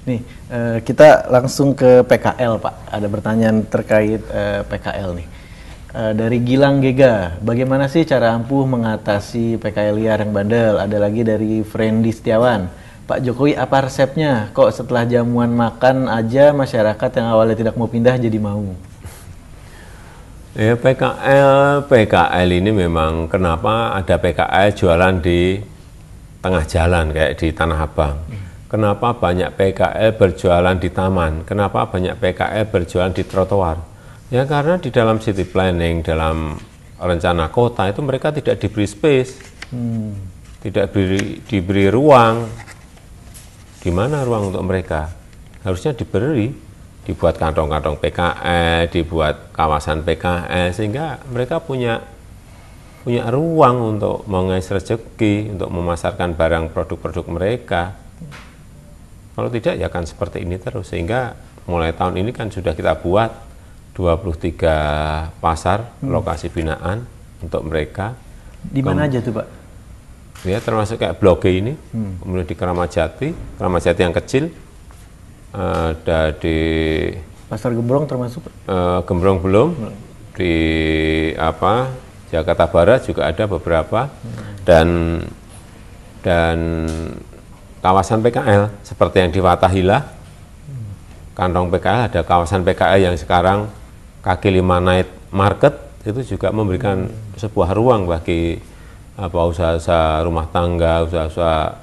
Nih, kita langsung ke PKL, Pak. Ada pertanyaan terkait PKL nih. Dari Gilang Gega, bagaimana sih cara ampuh mengatasi PKL liar yang bandel? Ada lagi dari Friendly Setiawan, Pak Jokowi apa resepnya? Kok setelah jamuan makan aja masyarakat yang awalnya tidak mau pindah jadi mau? Ya PKL ini memang kenapa ada PKL jualan di tengah jalan kayak di Tanah Abang. Kenapa banyak PKL berjualan di taman? Kenapa banyak PKL berjualan di trotoar? Ya karena di dalam city planning, dalam rencana kota itu mereka tidak diberi space, tidak diberi ruang. Di mana ruang untuk mereka? Harusnya diberi, dibuat kantong-kantong PKL, dibuat kawasan PKL, sehingga mereka punya ruang untuk mengais rezeki, untuk memasarkan barang produk-produk mereka. Kalau tidak ya kan seperti ini terus, sehingga mulai tahun ini kan sudah kita buat 23 pasar lokasi binaan untuk mereka. Di mana aja tuh, Pak? Ya termasuk kayak Blok G ini, kemudian di Kramat Jati yang kecil, ada di Pasar Gembrong termasuk? Gembrong belum, di Jakarta Barat juga ada beberapa, dan kawasan PKL seperti yang di Watahila, kantong PKL, ada kawasan PKL yang sekarang kaki lima night market itu juga memberikan sebuah ruang bagi usaha-usaha rumah tangga, usaha-usaha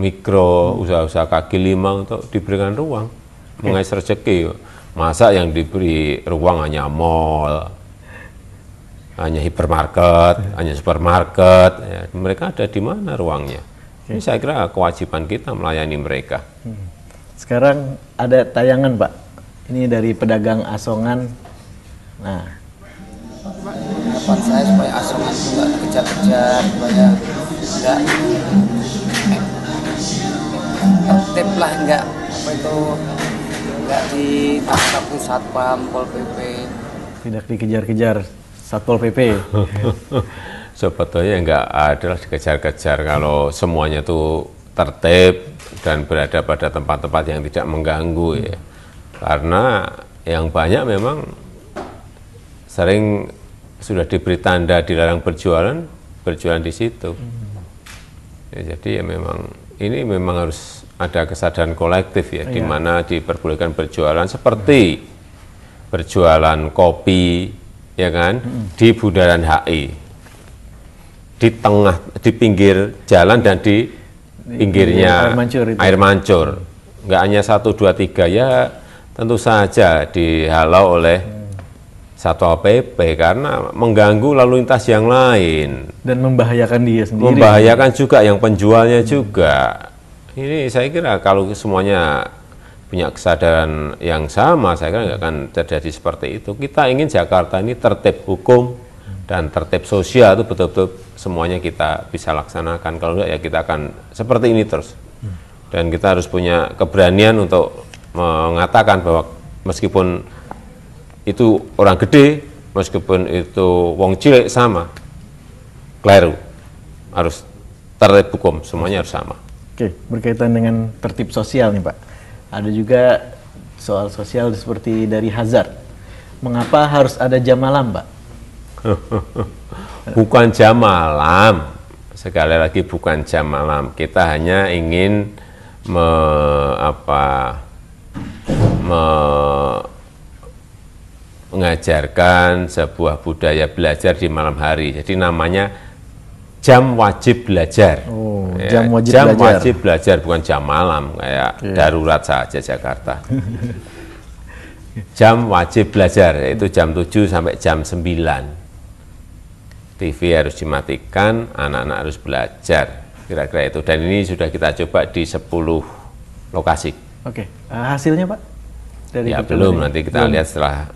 mikro, usaha-usaha kaki lima untuk diberikan ruang mengais rezeki. Masa yang diberi ruang hanya mall, hanya hipermarket, hanya supermarket, ya, mereka ada di mana ruangnya? Ini saya kira kewajiban kita melayani mereka. Sekarang ada tayangan, Pak. Ini dari pedagang asongan. Nah, harapan saya supaya asongan itu nggak kejar-kejar, supaya nggak tertib lah, nggak ditangkap satpam, pol pp. Tidak dikejar-kejar Satpol PP. Sebetulnya nggak ada lah dikejar-kejar kalau semuanya itu tertib dan berada pada tempat-tempat yang tidak mengganggu ya. Karena yang banyak memang sering sudah diberi tanda dilarang berjualan di situ. Ya, jadi ya memang ini memang harus ada kesadaran kolektif ya, di mana diperbolehkan berjualan seperti berjualan kopi ya kan di Bundaran HI, di pinggir jalan dan di pinggirnya air mancur, nggak hanya 1, 2, 3 ya, tentu saja dihalau oleh Satpol PP karena mengganggu lalu lintas yang lain dan membahayakan dia sendiri, membahayakan juga yang penjualnya juga. Ini saya kira kalau semuanya punya kesadaran yang sama, saya kira nggak akan terjadi seperti itu. Kita ingin Jakarta ini tertib hukum dan tertib sosial, itu betul-betul semuanya kita bisa laksanakan. Kalau enggak ya kita akan seperti ini terus. Dan kita harus punya keberanian untuk mengatakan bahwa meskipun itu orang gede, meskipun itu wong cilik sama, keliru. Harus tertib hukum, semuanya harus sama. Oke, berkaitan dengan tertib sosial nih, Pak. Ada juga soal sosial seperti dari Hazard. Mengapa harus ada jam malam, Pak? Bukan jam malam, sekali lagi bukan jam malam. Kita hanya ingin mengajarkan sebuah budaya belajar di malam hari. Jadi namanya jam wajib belajar. Jam wajib belajar, bukan jam malam kayak darurat saja Jakarta. Jam wajib belajar, yaitu jam 7 sampai jam 9. TV harus dimatikan, anak-anak harus belajar, kira-kira itu. Dan ini sudah kita coba di 10 lokasi. Oke, hasilnya Pak? Dari ya belum, nanti kita lihat setelah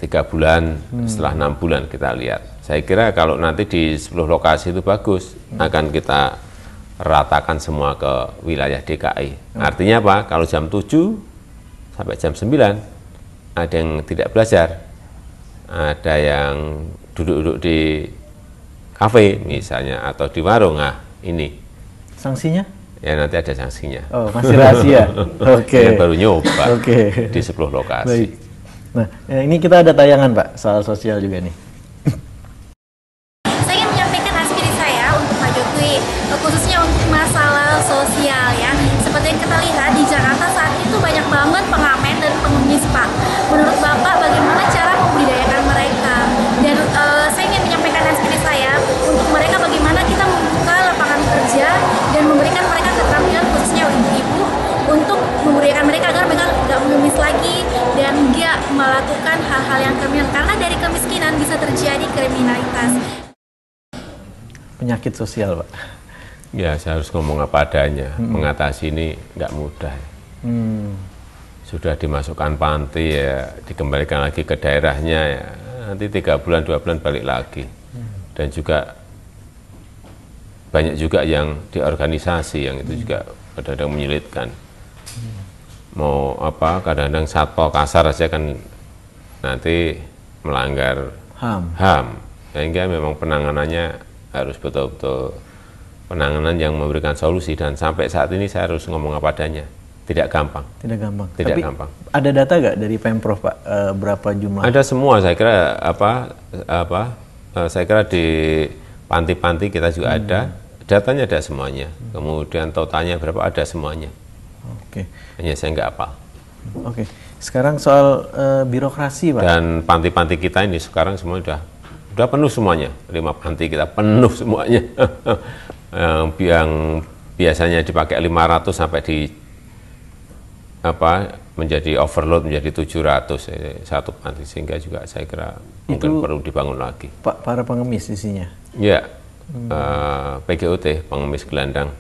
3 bulan, setelah 6 bulan kita lihat. Saya kira kalau nanti di 10 lokasi itu bagus, akan kita ratakan semua ke wilayah DKI. Artinya apa? Kalau jam 7 sampai jam 9, ada yang tidak belajar, ada yang duduk-duduk di kafe misalnya, atau di warung. Nah, ini. Sanksinya? Ya nanti ada sanksinya. Oh, masih rahasia. Oke. Ini baru nyoba Oke. di 10 lokasi. Baik. Nah, ini kita ada tayangan Pak, soal sosial juga nih. Saya ingin menyampaikan aspirasi saya untuk Pak Jokowi, khususnya untuk masalah sosial ya. Seperti yang kita lihat di Jakarta saat itu banyak banget pengamen dan pengemis Pak. Menurut Bapak bagaimana cara membudidayakan mereka? Dan saya ingin menyampaikan aspirasi saya untuk mereka bagaimana kita membuka lapangan kerja dan memberikan mereka keterampilan khususnya ibu-ibu untuk membudidayakan mereka agar mereka nggak mengemis lagi dan nggak melakukan hal-hal yang kriminal karena dari kemiskinan bisa terjadi kriminalitas. Penyakit sosial, Pak. Ya, saya harus ngomong apa adanya. Mengatasi ini nggak mudah. Sudah dimasukkan panti ya, dikembalikan lagi ke daerahnya ya. Nanti 3 bulan, 2 bulan balik lagi. Dan juga banyak juga yang di organisasi yang itu juga kadang-kadang menyulitkan. Mau apa, kadang-kadang satpol kasar saja kan nanti melanggar HAM. Sehingga memang penanganannya harus betul-betul penanganan yang memberikan solusi, dan sampai saat ini saya harus ngomong apa adanya. Tidak gampang. Tidak gampang. Tidak Tapi gampang. ada data nggak dari Pemprov, Pak, berapa jumlah? Ada semua, saya kira saya kira di panti-panti kita juga ada, datanya ada semuanya. Kemudian totalnya berapa, ada semuanya. Oke. Hanya saya nggak hafal. Oke. Sekarang soal birokrasi, Pak. Dan panti-panti kita ini sekarang semua udah penuh semuanya. 5 panti kita penuh semuanya. yang biasanya dipakai 500 sampai di menjadi overload menjadi 700 satu panti, sehingga juga saya kira mungkin perlu dibangun lagi. Pak, para pengemis isinya? Ya, PGOT, pengemis gelandang.